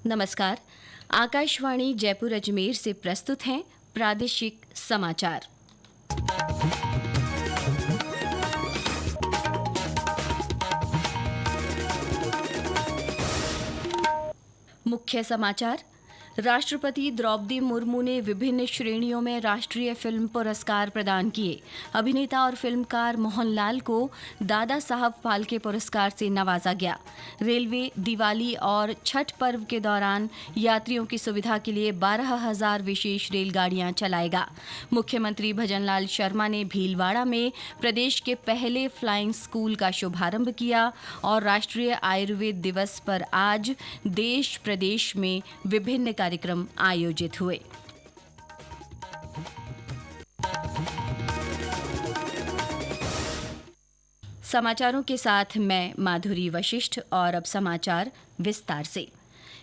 नमस्कार। आकाशवाणी जयपुर अजमेर से प्रस्तुत हैं प्रादेशिक समाचार। मुख्य समाचार। राष्ट्रपति द्रौपदी मुर्मू ने विभिन्न श्रेणियों में राष्ट्रीय फिल्म पुरस्कार प्रदान किए। अभिनेता और फिल्मकार मोहनलाल को दादा साहब फाल्के पुरस्कार से नवाजा गया। रेलवे दिवाली और छठ पर्व के दौरान यात्रियों की सुविधा के लिए 12,000 विशेष रेलगाड़ियां चलाएगा। मुख्यमंत्री भजनलाल शर्मा ने भीलवाड़ा में प्रदेश के पहले फ्लाइंग स्कूल का शुभारंभ किया और राष्ट्रीय आयुर्वेद दिवस पर आज देश प्रदेश में विभिन्न कार्यक्रम आयोजित हुए। समाचारों के साथ मैं माधुरी वशिष्ठ और अब समाचार विस्तार से।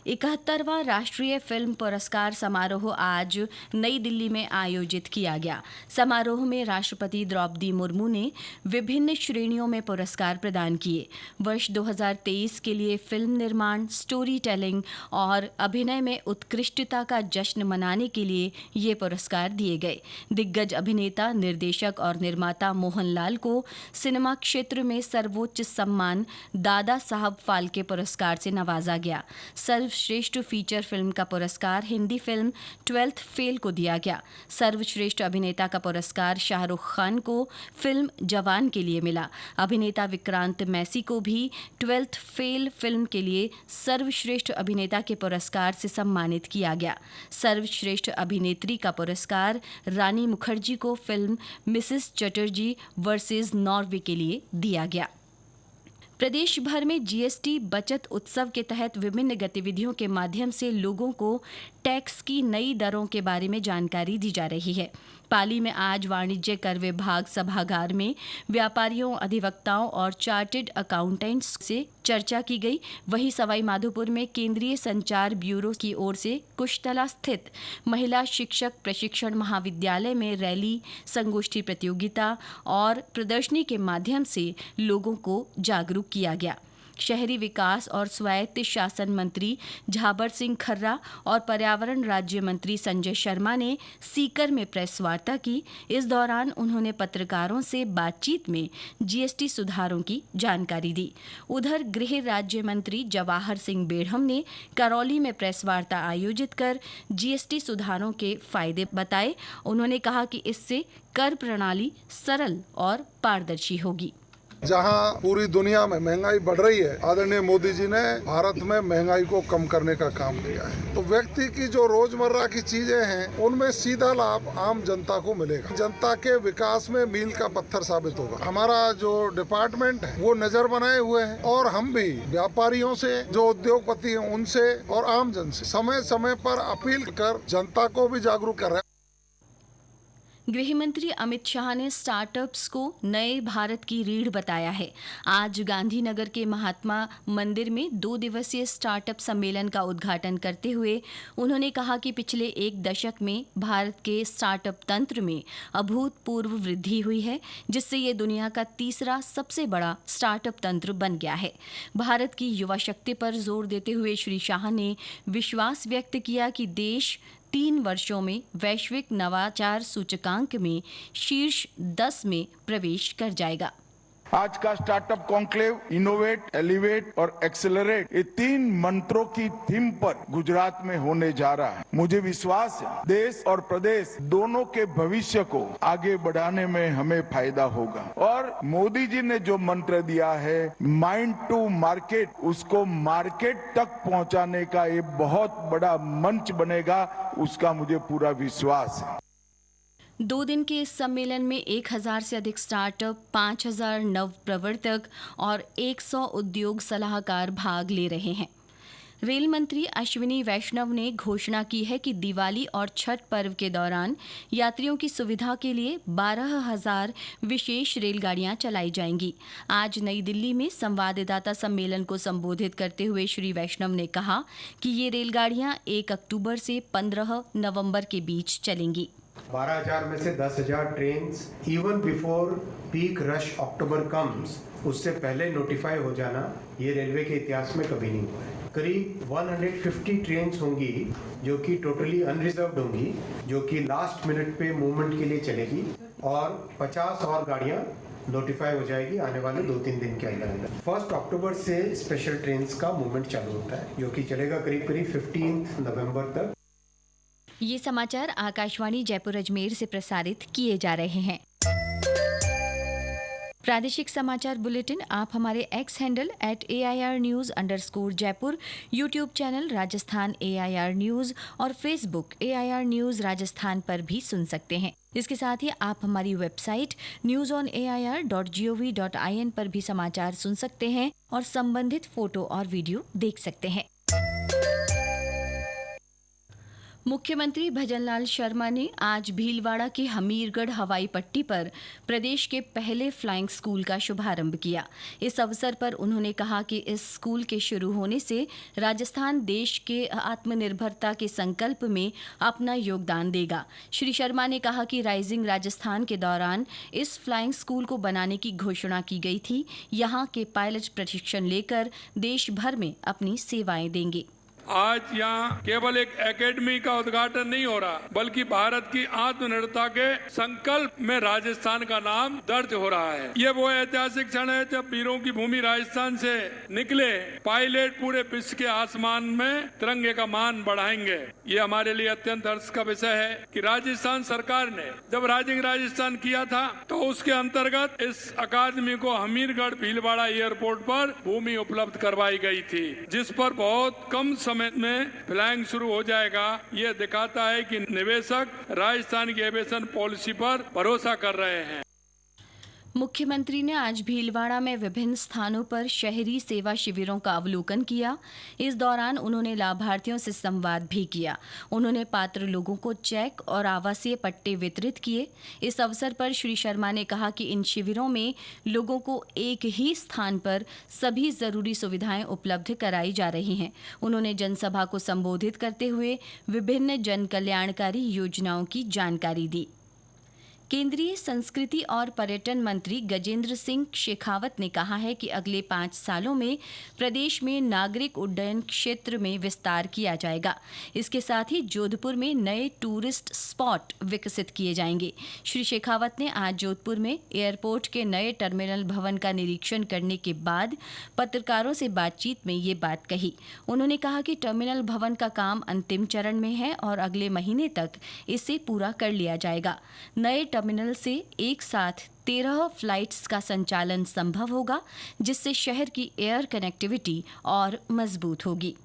71वां राष्ट्रीय फिल्म पुरस्कार समारोह आज नई दिल्ली में आयोजित किया गया। समारोह में राष्ट्रपति द्रौपदी मुर्मू ने विभिन्न श्रेणियों में पुरस्कार प्रदान किए। वर्ष 2023 के लिए फिल्म निर्माण, स्टोरी टेलिंग और अभिनय में उत्कृष्टता का जश्न मनाने के लिए ये पुरस्कार दिए गए। दिग्गज अभिनेता, निर्देशक और निर्माता मोहनलाल को सिनेमा क्षेत्र में सर्वोच्च सम्मान दादा साहब फाल्के पुरस्कार से नवाजा गया। सर्वश्रेष्ठ फीचर फिल्म का पुरस्कार हिंदी फिल्म 12th फेल को दिया गया। सर्वश्रेष्ठ अभिनेता का पुरस्कार शाहरुख खान को फिल्म जवान के लिए मिला। अभिनेता विक्रांत मैसी को भी 12th फेल फिल्म के लिए सर्वश्रेष्ठ अभिनेता के पुरस्कार से सम्मानित किया गया। सर्वश्रेष्ठ अभिनेत्री का पुरस्कार रानी मुखर्जी को film Mrs Chatterjee versus Norway के लिए दिया गया। प्रदेश भर में जीएसटी बचत उत्सव के तहत विभिन्न गतिविधियों के माध्यम से लोगों को टैक्स की नई दरों के बारे में जानकारी दी जा रही है। पाली में आज वाणिज्य कर विभाग सभागार में व्यापारियों, अधिवक्ताओं और चार्टर्ड अकाउंटेंट्स से चर्चा की गई। वहीं सवाई माधोपुर में केंद्रीय संचार ब्यूरो की ओर से कुशतला स्थित महिला शिक्षक प्रशिक्षण महाविद्यालय में रैली, संगोष्ठी प्रतियोगिता और प्रदर्शनी के माध्यम से लोगों को जागरूक किया गया। शहरी विकास और स्वायत्त शासन मंत्री झाबर सिंह खर्रा और पर्यावरण राज्य मंत्री संजय शर्मा ने सीकर में प्रेस वार्ता की। इस दौरान उन्होंने पत्रकारों से बातचीत में जीएसटी सुधारों की जानकारी दी। उधर गृह राज्य मंत्री जवाहर सिंह बेढ़म ने करौली में प्रेस वार्ता आयोजित कर जीएसटी सुधारों के फायदे बताए। उन्होंने कहा कि इससे कर प्रणाली सरल और पारदर्शी होगी। जहां पूरी दुनिया में महंगाई बढ़ रही है, आदरणीय मोदी जी ने भारत में महंगाई को कम करने का काम किया है। तो व्यक्ति की जो रोजमर्रा की चीजें हैं उनमें सीधा लाभ आम जनता को मिलेगा। जनता के विकास में मील का पत्थर साबित होगा। हमारा जो डिपार्टमेंट है वो नजर बनाए हुए है और हम भी व्यापारियों से, जो उद्योगपति हैं उनसे और आम जन से समय समय पर अपील कर जनता को भी जागरूक कर रहे हैं। गृह मंत्री अमित शाह ने स्टार्टअप्स को नए भारत की रीढ़ बताया है। आज गांधीनगर के महात्मा मंदिर में 2 दिवसीय स्टार्टअप सम्मेलन का उद्घाटन करते हुए उन्होंने कहा कि पिछले 1 दशक में भारत के स्टार्टअप तंत्र में अभूतपूर्व वृद्धि हुई है, जिससे ये दुनिया का तीसरा सबसे बड़ा स्टार्टअप तंत्र बन गया है। भारत की युवा शक्ति पर जोर देते हुए श्री शाह ने विश्वास व्यक्त किया कि देश 3 वर्षों में वैश्विक नवाचार सूचकांक में शीर्ष 10 में प्रवेश कर जाएगा। आज का स्टार्टअप कॉन्क्लेव इनोवेट, एलिवेट और एक्सेलरेट, ये 3 मंत्रों की थीम पर गुजरात में होने जा रहा है। मुझे विश्वास है देश और प्रदेश दोनों के भविष्य को आगे बढ़ाने में हमें फायदा होगा। और मोदी जी ने जो मंत्र दिया है माइंड टू मार्केट, उसको मार्केट तक पहुंचाने का ये बहुत बड़ा मंच बनेगा, उसका मुझे पूरा विश्वास है। 2 दिन के इस सम्मेलन में 1000 से अधिक स्टार्टअप, 5000 नव प्रवर्तक और 100 उद्योग सलाहकार भाग ले रहे हैं। रेल मंत्री अश्विनी वैष्णव ने घोषणा की है कि दिवाली और छठ पर्व के दौरान यात्रियों की सुविधा के लिए 12,000 विशेष रेलगाड़ियां चलाई जाएंगी। आज नई दिल्ली में संवाददाता सम्मेलन को संबोधित करते हुए श्री वैष्णव ने कहा कि ये रेलगाड़ियां 1 अक्टूबर से 15 नवंबर के बीच चलेंगी। 12,000 में से 10,000 train even before peak rush October comes, उससे पहले नोटिफाई हो जाना, ये रेलवे के इतिहास में कभी नहीं हुआ है। करीब 150 ट्रेन होंगी जो कि टोटली अनरिजर्व्ड होंगी, जो कि लास्ट मिनट पे मूवमेंट के लिए चलेगी, और 50 और गाड़ियां नोटिफाई हो जाएगी आने वाले 2-3 दिन के अंदर। 1 अक्टूबर से स्पेशल ट्रेन का मूवमेंट चालू होता है, जो कि चलेगा करीब 15 नवंबर तक। ये समाचार आकाशवाणी जयपुर अजमेर से प्रसारित किए जा रहे हैं। प्रादेशिक समाचार बुलेटिन आप हमारे एक्स हैंडल @AIR_News_जयपुर, YouTube channel Rajasthan AIR news और फेसबुक AIR न्यूज राजस्थान पर भी सुन सकते हैं। इसके साथ ही आप हमारी वेबसाइट newsonair.gov.in पर भी समाचार सुन सकते हैं और संबंधित फोटो और वीडियो देख सकते हैं। मुख्यमंत्री भजनलाल शर्मा ने आज भीलवाड़ा के हमीरगढ़ हवाई पट्टी पर प्रदेश के पहले फ्लाइंग स्कूल का शुभारंभ किया। इस अवसर पर उन्होंने कहा कि इस स्कूल के शुरू होने से राजस्थान देश के आत्मनिर्भरता के संकल्प में अपना योगदान देगा। श्री शर्मा ने कहा कि राइजिंग राजस्थान के दौरान इस फ्लाइंग स्कूल को बनाने की घोषणा की गई थी। यहाँ के पायलट प्रशिक्षण लेकर देश भर में अपनी सेवाएं देंगे। आज यहाँ केवल एक एकेडमी का उद्घाटन नहीं हो रहा, बल्कि भारत की आत्मनिर्भरता के संकल्प में राजस्थान का नाम दर्ज हो रहा है। ये वो ऐतिहासिक क्षण है जब वीरों की भूमि राजस्थान से निकले पायलट पूरे विश्व के आसमान में तिरंगे का मान बढ़ाएंगे। ये हमारे लिए अत्यंत हर्ष का विषय है कि राजस्थान सरकार ने जब राइजिंग राजस्थान किया था तो उसके अंतर्गत इस अकादमी को हमीरगढ़ भीलवाड़ा एयरपोर्ट पर भूमि उपलब्ध करवाई गई थी, जिस पर बहुत कम समय में फ्लाइंग शुरू हो जाएगा। ये दिखाता है कि निवेशक राजस्थान की एविएशन पॉलिसी पर भरोसा कर रहे हैं। मुख्यमंत्री ने आज भीलवाड़ा में विभिन्न स्थानों पर शहरी सेवा शिविरों का अवलोकन किया। इस दौरान उन्होंने लाभार्थियों से संवाद भी किया। उन्होंने पात्र लोगों को चेक और आवासीय पट्टे वितरित किए। इस अवसर पर श्री शर्मा ने कहा कि इन शिविरों में लोगों को एक ही स्थान पर सभी जरूरी सुविधाएं उपलब्ध कराई जा रही हैं। उन्होंने जनसभा को संबोधित करते हुए विभिन्न जन कल्याणकारी योजनाओं की जानकारी दी। केंद्रीय संस्कृति और पर्यटन मंत्री गजेंद्र सिंह शेखावत ने कहा है कि अगले 5 सालों में प्रदेश में नागरिक उड्डयन क्षेत्र में विस्तार किया जाएगा। इसके साथ ही जोधपुर में नए टूरिस्ट स्पॉट विकसित किए जाएंगे। श्री शेखावत ने आज जोधपुर में एयरपोर्ट के नए टर्मिनल भवन का निरीक्षण करने के बाद पत्रकारों से बातचीत में ये बात कही। उन्होंने कहा कि टर्मिनल भवन का काम अंतिम चरण में है और अगले महीने तक इसे पूरा कर लिया जाएगा। नए टर्मिनल से एक साथ 13 फ्लाइट्स का संचालन संभव होगा, जिससे शहर की एयर कनेक्टिविटी और मजबूत होगी।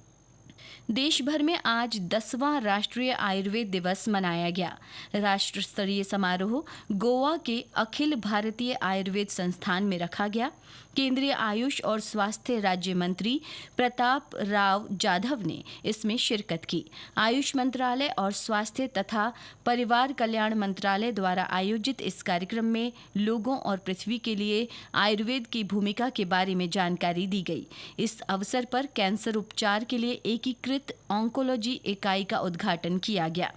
देश भर में आज 10वां राष्ट्रीय आयुर्वेद दिवस मनाया गया। राष्ट्र स्तरीय समारोह गोवा के अखिल भारतीय आयुर्वेद संस्थान में रखा गया। केंद्रीय आयुष और स्वास्थ्य राज्य मंत्री प्रताप राव जाधव ने इसमें शिरकत की। आयुष मंत्रालय और स्वास्थ्य तथा परिवार कल्याण मंत्रालय द्वारा आयोजित इस कार्यक्रम में लोगों और पृथ्वी के लिए आयुर्वेद की भूमिका के बारे में जानकारी दी गई। इस अवसर पर कैंसर उपचार के लिए एकीकृत ऑन्कोलॉजी इकाई का उद्घाटन किया गया।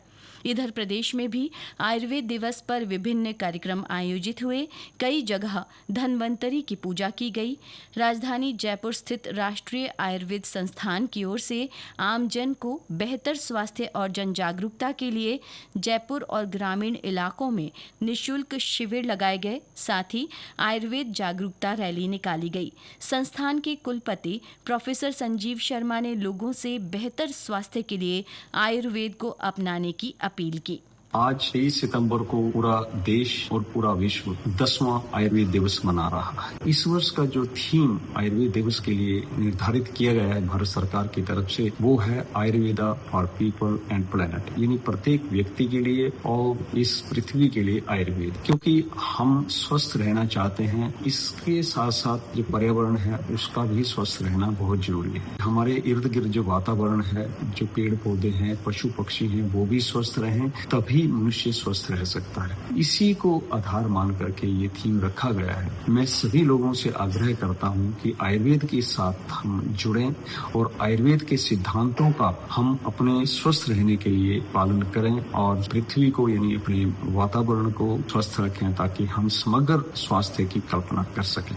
इधर प्रदेश में भी आयुर्वेद दिवस पर विभिन्न कार्यक्रम आयोजित हुए। कई जगह धन्वंतरी की पूजा की गई। राजधानी जयपुर स्थित राष्ट्रीय आयुर्वेद संस्थान की ओर से आमजन को बेहतर स्वास्थ्य और जन जागरूकता के लिए जयपुर और ग्रामीण इलाकों में निःशुल्क शिविर लगाए गए। साथ ही आयुर्वेद जागरूकता रैली निकाली गई। संस्थान के कुलपति प्रोफेसर संजीव शर्मा ने लोगों से बेहतर स्वास्थ्य के लिए आयुर्वेद को अपनाने की अपील की। आज 23 सितंबर को पूरा देश और पूरा विश्व 10वां आयुर्वेद दिवस मना रहा है। इस वर्ष का जो थीम आयुर्वेद दिवस के लिए निर्धारित किया गया है भारत सरकार की तरफ से, वो है Ayurveda for people and planet, यानी प्रत्येक व्यक्ति के लिए और इस पृथ्वी के लिए आयुर्वेद। क्योंकि हम स्वस्थ रहना चाहते हैं, इसके साथ साथ जो पर्यावरण है उसका भी स्वस्थ रहना बहुत जरूरी है। हमारे इर्द गिर्द जो वातावरण है, जो पेड़ पौधे हैं, पशु पक्षी हैं, वो भी स्वस्थ रहें, तभी मनुष्य स्वस्थ रह सकता है। इसी को आधार मान करके ये थीम रखा गया है। मैं सभी लोगों से आग्रह करता हूँ कि आयुर्वेद के साथ हम जुड़ें और आयुर्वेद के सिद्धांतों का हम अपने स्वस्थ रहने के लिए पालन करें और पृथ्वी को यानी अपने वातावरण को स्वस्थ रखें, ताकि हम समग्र स्वास्थ्य की कल्पना कर सकें।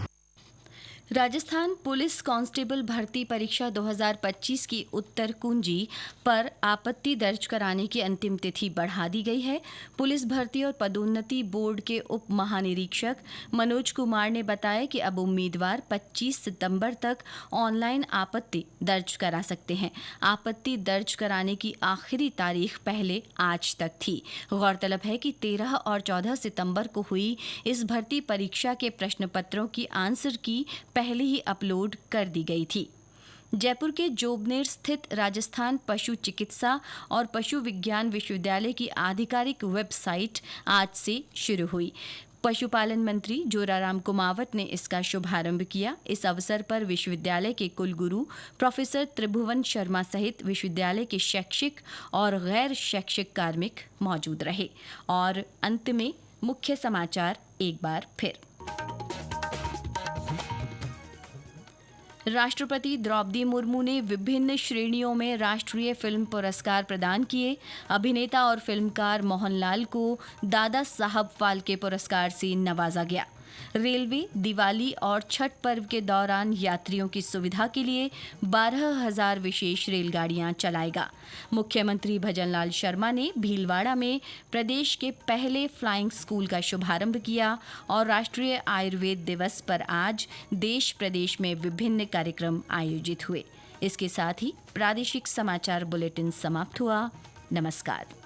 राजस्थान पुलिस कांस्टेबल भर्ती परीक्षा 2025 की उत्तर कुंजी पर आपत्ति दर्ज कराने की अंतिम तिथि बढ़ा दी गई है। पुलिस भर्ती और पदोन्नति बोर्ड के उप महानिरीक्षक मनोज कुमार ने बताया कि अब उम्मीदवार 25 सितंबर तक ऑनलाइन आपत्ति दर्ज करा सकते हैं। आपत्ति दर्ज कराने की आखिरी तारीख पहले आज तक थी। गौरतलब है कि 13 और 14 सितंबर को हुई इस भर्ती परीक्षा के प्रश्न पत्रों की आंसर की पहले ही अपलोड कर दी गई थी। जयपुर के जोबनेर स्थित राजस्थान पशु चिकित्सा और पशु विज्ञान विश्वविद्यालय की आधिकारिक वेबसाइट आज से शुरू हुई। पशुपालन मंत्री जोराराम कुमावत ने इसका शुभारंभ किया। इस अवसर पर विश्वविद्यालय के कुलगुरु प्रोफेसर त्रिभुवन शर्मा सहित विश्वविद्यालय के शैक्षिक और गैर शैक्षिक कार्मिक मौजूद रहे। और अंत में मुख्य समाचार एक बार फिर। राष्ट्रपति द्रौपदी मुर्मू ने विभिन्न श्रेणियों में राष्ट्रीय फिल्म पुरस्कार प्रदान किए। अभिनेता और फिल्मकार मोहनलाल को दादा साहब फाल्के पुरस्कार से नवाजा गया। रेलवे दिवाली और छठ पर्व के दौरान यात्रियों की सुविधा के लिए 12,000 विशेष रेलगाड़ियां चलाएगा। मुख्यमंत्री भजनलाल शर्मा ने भीलवाड़ा में प्रदेश के पहले फ्लाइंग स्कूल का शुभारंभ किया। और राष्ट्रीय आयुर्वेद दिवस पर आज देश प्रदेश में विभिन्न कार्यक्रम आयोजित हुए। इसके साथ ही प्रादेशिक समाचार बुलेटिन समाप्त हुआ। नमस्कार।